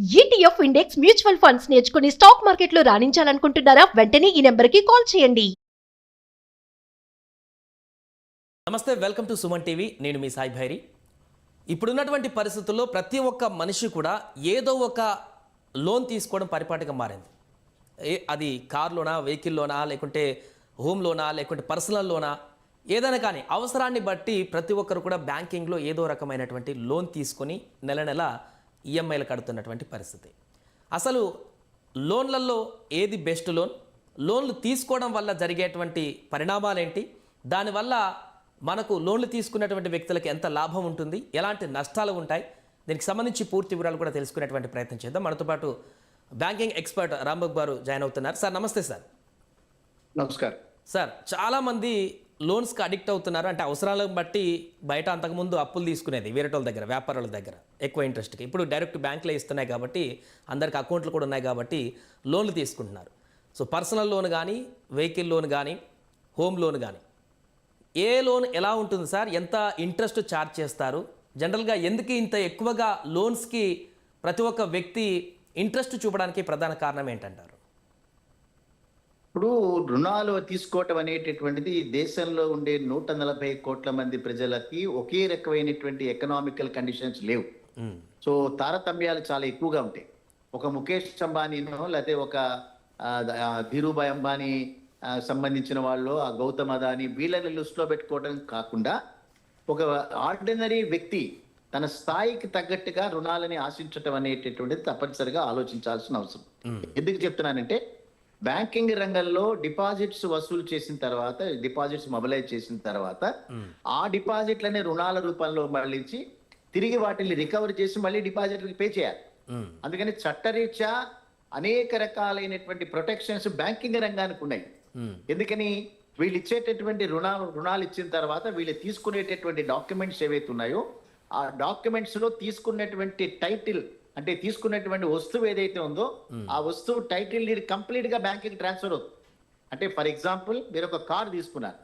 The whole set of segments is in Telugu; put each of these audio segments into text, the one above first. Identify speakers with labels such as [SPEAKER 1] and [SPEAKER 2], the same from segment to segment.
[SPEAKER 1] ఈటీఎఫ్ ఇండెక్స్ మ్యూచువల్ ఫండ్స్ నేర్చుకుని స్టాక్ మార్కెట్లో రాణించాలనుకుంటున్నారా? వెంటనే ఈ నెంబర్కి కాల్ చేయండి.
[SPEAKER 2] నమస్తే, వెల్కమ్ టు సుమన్ టీవీ. నేను మీ సాయి భైరి. ఇప్పుడున్నటువంటి పరిస్థితుల్లో ప్రతి ఒక్క మనిషి కూడా ఏదో ఒక లోన్ తీసుకోవడం పరిపాటిగా మారింది. అది కార్ లోనా, వెహికల్ లోనా, లేకుంటే హోమ్ లోనా, లేకుంటే పర్సనల్ లోనా, ఏదైనా కానీ అవసరాన్ని బట్టి ప్రతి ఒక్కరు కూడా బ్యాంకింగ్లో ఏదో రకమైనటువంటి లోన్ తీసుకొని నెల నెల ఈఎంఐలు కడుతున్నటువంటి పరిస్థితి. అసలు లోన్లలో ఏది బెస్ట్ లోన్లు తీసుకోవడం వల్ల జరిగేటువంటి పరిణామాలు ఏంటి, దానివల్ల మనకు లోన్లు తీసుకున్నటువంటి వ్యక్తులకు ఎంత లాభం ఉంటుంది, ఎలాంటి నష్టాలు ఉంటాయి, దీనికి సంబంధించి పూర్తి వివరాలు కూడా తెలుసుకునేటువంటి ప్రయత్నం చేద్దాం. మనతో పాటు బ్యాంకింగ్ ఎక్స్పర్ట్ రాంబాబు గారు జాయిన్ అవుతున్నారు. సార్ నమస్తే. సార్
[SPEAKER 3] నమస్కారం.
[SPEAKER 2] సార్, చాలామంది లోన్స్కి అడిక్ట్ అవుతున్నారు. అంటే అవసరాలను బట్టి బయట అంతకుముందు అప్పులు తీసుకునేది వేరే వాళ్ళ దగ్గర, వ్యాపారుల దగ్గర ఎక్కువ ఇంట్రెస్ట్కి. ఇప్పుడు డైరెక్ట్ బ్యాంకులో ఇస్తున్నాయి కాబట్టి, అందరికి అకౌంట్లు కూడా ఉన్నాయి కాబట్టి లోన్లు తీసుకుంటున్నారు. సో పర్సనల్ లోన్ కానీ, వెహికల్ లోన్ కానీ, హోమ్ లోన్ కానీ, ఏ లోన్ ఎలా ఉంటుంది సార్? ఎంత ఇంట్రెస్ట్ ఛార్జ్ చేస్తారు? జనరల్గా ఎందుకు ఇంత ఎక్కువగా లోన్స్కి ప్రతి ఒక్క వ్యక్తి ఇంట్రెస్ట్ చూపడానికి ప్రధాన కారణం ఏంటంటారు?
[SPEAKER 3] ఇప్పుడు రుణాలు తీసుకోవటం అనేటటువంటిది దేశంలో ఉండే 140 కోట్ల మంది ప్రజలకి ఒకే రకమైనటువంటి ఎకనామికల్ కండిషన్స్ లేవు. సో తారతమ్యాలు చాలా ఎక్కువగా ఉంటాయి. ఒక ముఖేష్ అంబానీనో లేకపోతే ఒక ధీరుభాయ్ అంబానీ సంబంధించిన వాళ్ళు, ఆ గౌతమ్ అదానీ, వీళ్ళని లిస్టులో పెట్టుకోవడం కాకుండా ఒక ఆర్డినరీ వ్యక్తి తన స్థాయికి తగ్గట్టుగా రుణాలని ఆశించటం అనేటటువంటిది తప్పనిసరిగా ఆలోచించాల్సిన అవసరం. ఎందుకు చెప్తున్నానంటే, బ్యాంకింగ్ రంగంలో డిపాజిట్స్ వసూలు చేసిన తర్వాత, డిపాజిట్స్ మొబిలైజ్ చేసిన తర్వాత ఆ డిపాజిట్లని రుణాల రూపంలో మళ్ళించి తిరిగి వాటిని రికవర్ చేసి మళ్ళీ డిపాజిట్లకి పే చేయాలి. అందుకని చట్టరీత్యా అనేక రకాలైనటువంటి ప్రొటెక్షన్స్ బ్యాంకింగ్ రంగానికి ఉన్నాయి. ఎందుకని వీళ్ళు ఇచ్చేటటువంటి రుణాలు ఇచ్చిన తర్వాత వీళ్ళు తీసుకునేటటువంటి డాక్యుమెంట్స్ ఏవైతే ఉన్నాయో, ఆ డాక్యుమెంట్స్ లో తీసుకున్నటువంటి టైటిల్, అంటే తీసుకున్నటువంటి వస్తువు ఏదైతే ఉందో ఆ వస్తువు టైటిల్ కంప్లీట్ గా బ్యాంకింగ్ ట్రాన్స్ఫర్ అవుతుంది. అంటే ఫర్ ఎగ్జాంపుల్, మీరు ఒక కార్ తీసుకున్నారు,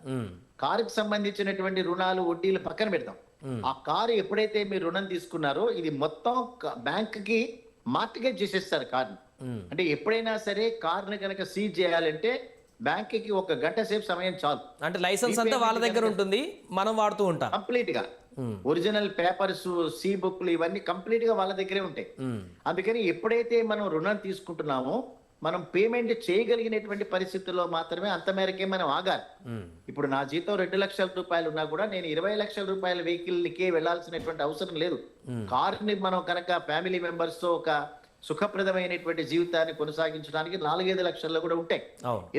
[SPEAKER 3] కారుకి సంబంధించినటువంటి రుణాలు, వడ్డీలు పక్కన పెడతాం. ఆ కారు ఎప్పుడైతే మీరు రుణం తీసుకున్నారో ఇది మొత్తం బ్యాంక్ కి మార్టిగేజ్ చేసేస్తారు కార్ని. అంటే ఎప్పుడైనా సరే కార్ని కనుక సీజ్ చేయాలంటే బ్యాంక్ కి 1 గంట సేపు సమయం చాలు.
[SPEAKER 2] అంటే లైసెన్స్ అంతా వాళ్ళ దగ్గర ఉంటుంది, మనం వాడుతూ ఉంటాం.
[SPEAKER 3] కంప్లీట్ గా ఒరిజినల్ పేపర్స్, సి బుక్లు ఇవన్నీ కంప్లీట్ గా వాళ్ళ దగ్గరే ఉంటాయి. అందుకని ఎప్పుడైతే మనం రుణం తీసుకుంటున్నామో మనం పేమెంట్ చేయగలిగినటువంటి పరిస్థితుల్లో మాత్రమే అంత మేరకే మనం ఆగాలి. ఇప్పుడు నా జీతం 2 లక్షల రూపాయలు ఉన్నా కూడా నేను 20 లక్షల రూపాయల వెహికల్కే వెళ్లాల్సినటువంటి అవసరం లేదు. కార్ని మనం కనుక ఫ్యామిలీ మెంబర్స్ తో ఒక సుఖప్రదమైనటువంటి జీవితాన్ని కొనసాగించడానికి 4-5 లక్షల్లో కూడా ఉంటాయి.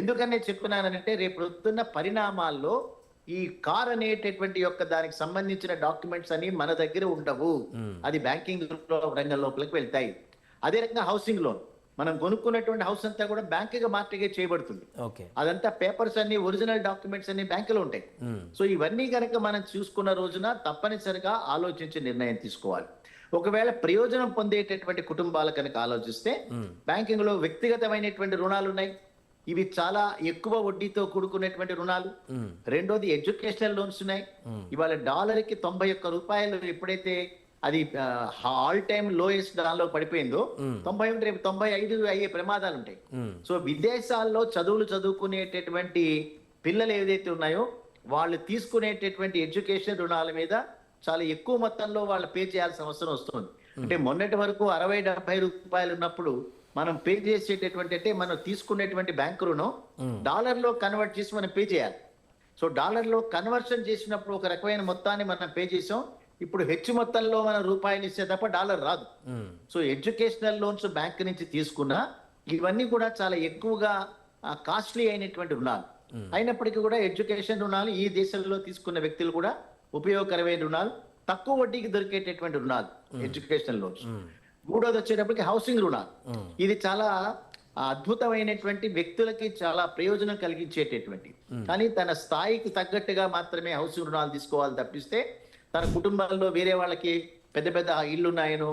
[SPEAKER 3] ఎందుకనే చెప్తున్నానంటే, రేపు వస్తున్న పరిణామాల్లో ఈ కార్ అనేటటువంటి యొక్క దానికి సంబంధించిన డాక్యుమెంట్స్ అని మన దగ్గర ఉండవు. అది బ్యాంకింగ్ రంగం లోపలికి వెళ్తాయి. అదే రకంగా హౌసింగ్ లోన్, మనం కొనుక్కున్నటువంటి హౌస్ అంతా కూడా బ్యాంకుగా మార్టిగేజ్ చేయబడుతుంది. అదంతా పేపర్స్ అన్ని, ఒరిజినల్ డాక్యుమెంట్స్ అన్ని బ్యాంకులో ఉంటాయి. సో ఇవన్నీ కనుక మనం చూసుకున్న రోజున తప్పనిసరిగా ఆలోచించి నిర్ణయం తీసుకోవాలి. ఒకవేళ ప్రయోజనం పొందేటటువంటి కుటుంబాలు కనుక ఆలోచిస్తే, బ్యాంకింగ్ లో వ్యక్తిగతమైనటువంటి రుణాలు ఉన్నాయి. ఇవి చాలా ఎక్కువ వడ్డీతో కూడుకునేటువంటి రుణాలు. రెండోది ఎడ్యుకేషనల్ లోన్స్ ఉన్నాయి. ఇవాళ డాలర్కి 91 రూపాయలు ఎప్పుడైతే అది ఆల్ టైమ్ లోయెస్ట్ దానిలో పడిపోయిందో, 90 రేపు 95 అయ్యే ప్రమాదాలు ఉంటాయి. సో విదేశాల్లో చదువుకునేటటువంటి పిల్లలు ఏదైతే ఉన్నాయో వాళ్ళు తీసుకునేటటువంటి ఎడ్యుకేషన్ రుణాల మీద చాలా ఎక్కువ మొత్తంలో వాళ్ళు పే చేయాల్సిన అవసరం వస్తుంది. అంటే మొన్నటి వరకు 60-70 రూపాయలు ఉన్నప్పుడు మనం పే చేసేటటువంటి, అంటే మనం తీసుకునేటువంటి బ్యాంకు రుణం డాలర్లో కన్వర్ట్ చేసి మనం పే చేయాలి. సో డాలర్లో కన్వర్షన్ చేసినప్పుడు ఒక రకమైన మొత్తాన్ని మనం పే చేసాం. ఇప్పుడు హెచ్చు మొత్తంలో మనం రూపాయలు ఇస్తే తప్ప డాలర్ రాదు. సో ఎడ్యుకేషనల్ లోన్స్ బ్యాంక్ నుంచి తీసుకున్నా ఇవన్నీ కూడా చాలా ఎక్కువగా కాస్ట్లీ అయినటువంటి రుణాలు. అయినప్పటికీ కూడా ఎడ్యుకేషన్ రుణాలు ఈ దేశంలో తీసుకున్న వ్యక్తులు కూడా ఉపయోగకరమైన రుణాలు, తక్కువ వడ్డీకి దొరికేటటువంటి రుణాలు ఎడ్యుకేషనల్ లోన్స్. మూడోది వచ్చేటప్పటికి హౌసింగ్ రుణాలు. ఇది చాలా అద్భుతమైనటువంటి వ్యక్తులకి చాలా ప్రయోజనం కలిగించేటటువంటి, కానీ తన స్థాయికి తగ్గట్టుగా మాత్రమే హౌసింగ్ రుణాలు తీసుకోవాలి తప్పిస్తే తన కుటుంబాల్లో వేరే వాళ్ళకి పెద్ద పెద్ద ఇల్లు ఉన్నాయనో,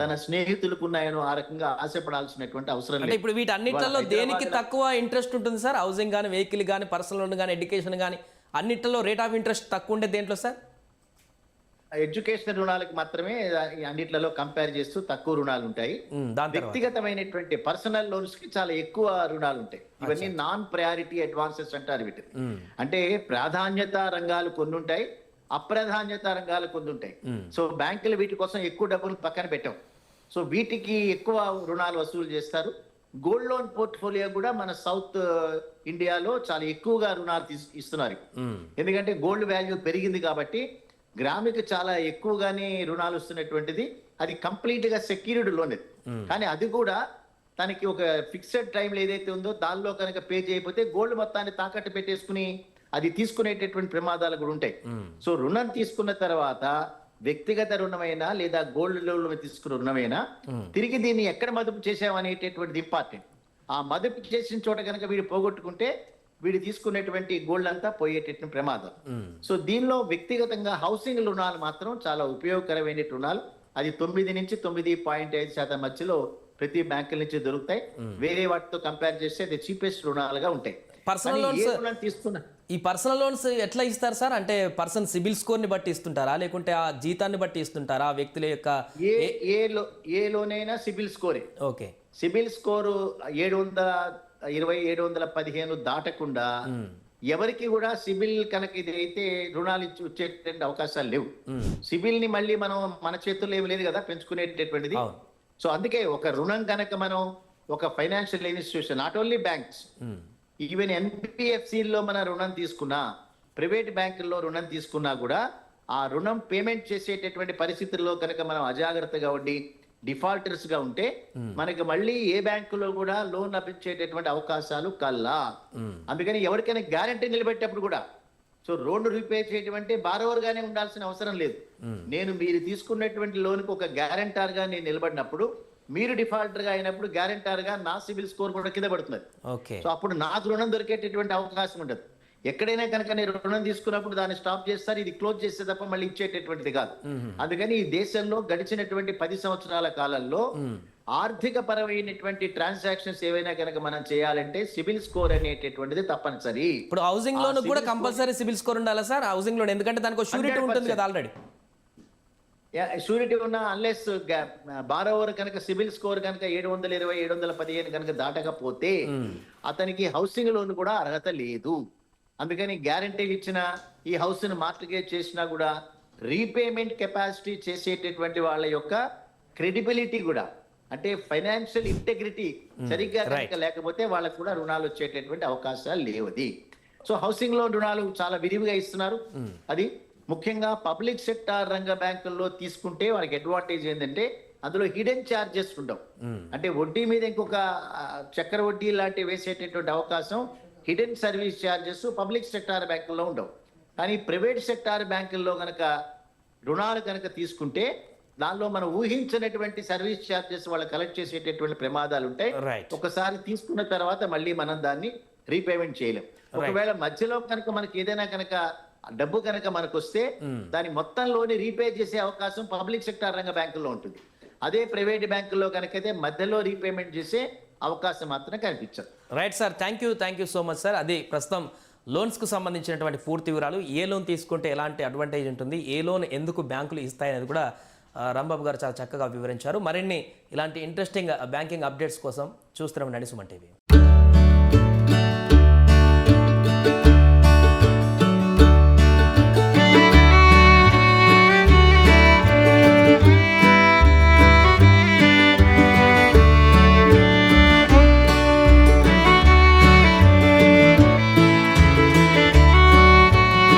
[SPEAKER 3] తన స్నేహితులకు ఉన్నాయనో ఆ రకంగా ఆశపడాల్సినటువంటి అవసరం లేదు.
[SPEAKER 2] ఇప్పుడు వీటన్నిటిలో దేనికి తక్కువ ఇంట్రెస్ట్ ఉంటుంది సార్? హౌసింగ్ కానీ, వెహికల్ కానీ, పర్సనల్ లోన్ కానీ, ఎడ్యుకేషన్ కానీ, అన్నిటిలో రేట్ ఆఫ్ ఇంట్రెస్ట్ తక్కువ ఉండే దేంట్లో సార్?
[SPEAKER 3] ఎడ్యుకేషనల్ రుణాలకు మాత్రమే అన్నిట్లలో కంపేర్ చేస్తూ తక్కువ రుణాలు ఉంటాయి.
[SPEAKER 2] దాని తర్వాత
[SPEAKER 3] వ్యక్తిగతమైనటువంటి పర్సనల్ లోన్స్ కి చాలా ఎక్కువ రుణాలు ఉంటాయి. ఇవన్నీ నాన్ ప్రయారిటీ అడ్వాన్సెస్ అంటారు వీటిని. అంటే ప్రాధాన్యత రంగాలు కొన్ని ఉంటాయి, అప్రాధాన్యత రంగాలు కొన్ని ఉంటాయి. సో బ్యాంకులు వీటి కోసం ఎక్కువ డబ్బులు పక్కన పెట్టాం. సో వీటికి ఎక్కువ రుణాలు వసూలు చేస్తారు. గోల్డ్ లోన్ పోర్ట్ఫోలియో కూడా మన సౌత్ ఇండియాలో చాలా ఎక్కువగా రుణాలు ఇస్తున్నారు. ఎందుకంటే గోల్డ్ వాల్యూ పెరిగింది కాబట్టి గ్రాముకి చాలా ఎక్కువగానే రుణాలు వస్తున్నటువంటిది. అది కంప్లీట్ గా సెక్యూర్డ్ లోన్. కానీ అది కూడా తనకి ఒక ఫిక్స్డ్ టైంలో ఏదైతే ఉందో దానిలో కనుక పే చేయకపోతే గోల్డ్ మొత్తాన్ని తాకట్టు పెట్టేసుకుని అది తీసుకునేటటువంటి ప్రమాదాలు కూడా ఉంటాయి. సో రుణం తీసుకున్న తర్వాత వ్యక్తిగత రుణమైనా లేదా గోల్డ్ లోన్ తీసుకున్న రుణమైనా తిరిగి దీన్ని ఎక్కడ మదుపు చేసామనేటటువంటిది ఇంపార్టెంట్. ఆ మదుపు చేసిన చోట కనుక వీడు పోగొట్టుకుంటే వీడు తీసుకునేటువంటి గోల్డ్ అంతా పోయేటటువంటి ప్రమాదం. సో దీనిలో వ్యక్తిగతంగా హౌసింగ్ రుణాలు మాత్రం చాలా ఉపయోగకరమైన రుణాలు. అది 9 నుంచి 9.5% మధ్యలో ప్రతి బ్యాంకుల నుంచి దొరుకుతాయి. వేరే వాటితో కంపేర్ చేస్తే అది చీపెస్ట్ రుణాలుగా ఉంటాయి.
[SPEAKER 2] పర్సనల్
[SPEAKER 3] కానీ ఏ
[SPEAKER 2] లోన్స్
[SPEAKER 3] రుణం తీసుకున్నా
[SPEAKER 2] ఈ పర్సనల్ లోన్స్ ఎట్లా ఇస్తారు సార్? అంటే పర్సన్ సిబిల్ స్కోర్ ని బట్టి ఇస్తుంటారా, లేకుంటే ఆ జీతాన్ని బట్టి ఇస్తుంటారా, వ్యక్తుల యొక్క
[SPEAKER 3] ఏ లోన్ అయినా సిబిల్ స్కోరే.
[SPEAKER 2] ఓకే,
[SPEAKER 3] సిబిల్ స్కోరు 720, 715 దాటకుండా ఎవరికి కూడా సిబిల్ కనుక ఇది అయితే రుణాలు ఇచ్చేటువంటి అవకాశాలు లేవు. సిబిల్ ని మళ్ళీ మనం మన చేతుల్లో ఏమి లేదు కదా పెంచుకునేటటువంటిది. సో అందుకే ఒక రుణం కనుక మనం ఒక financial institution, not only banks, even ఎన్బిఎఫ్సిలో మన రుణం తీసుకున్నా, ప్రైవేట్ బ్యాంకుల్లో రుణం తీసుకున్నా కూడా ఆ రుణం పేమెంట్ చేసేటటువంటి పరిస్థితుల్లో కనుక మనం అజాగ్రత్తగా ఉండి డిఫాల్టర్స్ గా ఉంటే మనకి మళ్ళీ ఏ బ్యాంకులో కూడా లోన్ లభించేటటువంటి అవకాశాలు కల్లా. అందుకని ఎవరికైనా గ్యారంటీ నిలబెట్టేప్పుడు కూడా సో లోన్ రీపే చేయటం అంటే బారోవర్ గానే ఉండాల్సిన అవసరం లేదు. నేను మీరు తీసుకున్నటువంటి లోన్ కు ఒక గ్యారంటర్ గా నేను నిలబడినప్పుడు, మీరు డిఫాల్టర్ గా అయినప్పుడు గ్యారంటర్ గా నా సిబిల్ స్కోర్ కూడా కింద పడుతుంది. సో అప్పుడు నాకు రుణం దొరికేటటువంటి అవకాశం ఉండదు. ఎక్కడైనా కనుక నేను రుణం తీసుకున్నప్పుడు దాన్ని స్టాప్ చేస్తారు, ఇది క్లోజ్ చేస్తే తప్ప మళ్ళీ ఇచ్చేటటువంటిది కాదు. అందుకని ఈ దేశంలో గడిచినటువంటి 10 సంవత్సరాల కాలంలో ఆర్థిక పరమైనటువంటి ట్రాన్సాక్షన్స్ ఏవైనా కనుక మనం చేయాలంటే సిబిల్ స్కోర్ అనేటటువంటిది తప్పనిసరి.
[SPEAKER 2] ఇప్పుడు హౌసింగ్ లోన్ కూడా కంపల్సరీ సిబిల్ స్కోర్ ఉండాలా సార్? హౌసింగ్ లోన్ ఎందుకంటే దానికి షూరిటీ ఉంటుంది కదా ఆల్రెడీ.
[SPEAKER 3] షూరిటీ ఉన్న అన్లెస్ బారోవర్ కనుక సిబిల్ స్కోర్ కనుక 720, 715 కనుక దాటకపోతే అతనికి హౌసింగ్ లోన్ కూడా అర్హత లేదు. అందుకని గ్యారంటీలు ఇచ్చిన ఈ హౌస్ ని మార్టిగేజ్ చేసినా కూడా రీపేమెంట్ కెపాసిటీ చేసేటటువంటి వాళ్ళ యొక్క క్రెడిబిలిటీ కూడా, అంటే ఫైనాన్షియల్ ఇంటెగ్రిటీ సరిగ్గా కనుక లేకపోతే వాళ్ళకు కూడా రుణాలు వచ్చేటటువంటి అవకాశాలు లేవది. సో హౌసింగ్ లోన్ రుణాలు చాలా విరివిగా ఇస్తున్నారు. అది ముఖ్యంగా పబ్లిక్ సెక్టార్ రంగ బ్యాంకుల్లో తీసుకుంటే వాళ్ళకి అడ్వాంటేజ్ ఏంటంటే అందులో హిడెన్ ఛార్జెస్ ఉండవు. అంటే వడ్డీ మీద ఇంకొక చక్కెర వడ్డీ లాంటివి వేసేటటువంటి అవకాశం, hidden service charges public sector బ్యాంకుల్లో ఉండవు. కానీ ప్రైవేట్ సెక్టార్ బ్యాంకుల్లో కనుక రుణాలు కనుక తీసుకుంటే దానిలో మనం ఊహించినటువంటి సర్వీస్ ఛార్జెస్ వాళ్ళు కలెక్ట్ చేసేటటువంటి ప్రమాదాలు ఉంటాయి. ఒకసారి తీసుకున్న తర్వాత మళ్ళీ మనం దాన్ని రీపేమెంట్ చేయలేం. ఒకవేళ మధ్యలో కనుక మనకి ఏదైనా కనుక డబ్బు కనుక మనకు వస్తే దాని మొత్తంలోని రీపే చేసే అవకాశం పబ్లిక్ సెక్టార్ రంగ బ్యాంకుల్లో ఉంటుంది. అదే ప్రైవేట్ బ్యాంకుల్లో కనుకైతే మధ్యలో రీపేమెంట్ చేసే అవకాశం మాత్రం కనిపించదు.
[SPEAKER 2] Right sir, thank you so much sir. అది ప్రస్తుతం లోన్స్కు సంబంధించినటువంటి పూర్తి వివరాలు, ఏ లోన్ తీసుకుంటే ఎలాంటి అడ్వాంటేజ్ ఉంటుంది, ఏ లోన్ ఎందుకు బ్యాంకులు ఇస్తాయనేది కూడా రాంబాబు గారు చాలా చక్కగా వివరించారు. మరిన్ని ఇలాంటి ఇంట్రెస్టింగ్ బ్యాంకింగ్ అప్డేట్స్ కోసం చూస్తూనే ఉండండి సుమన్ టీవీ.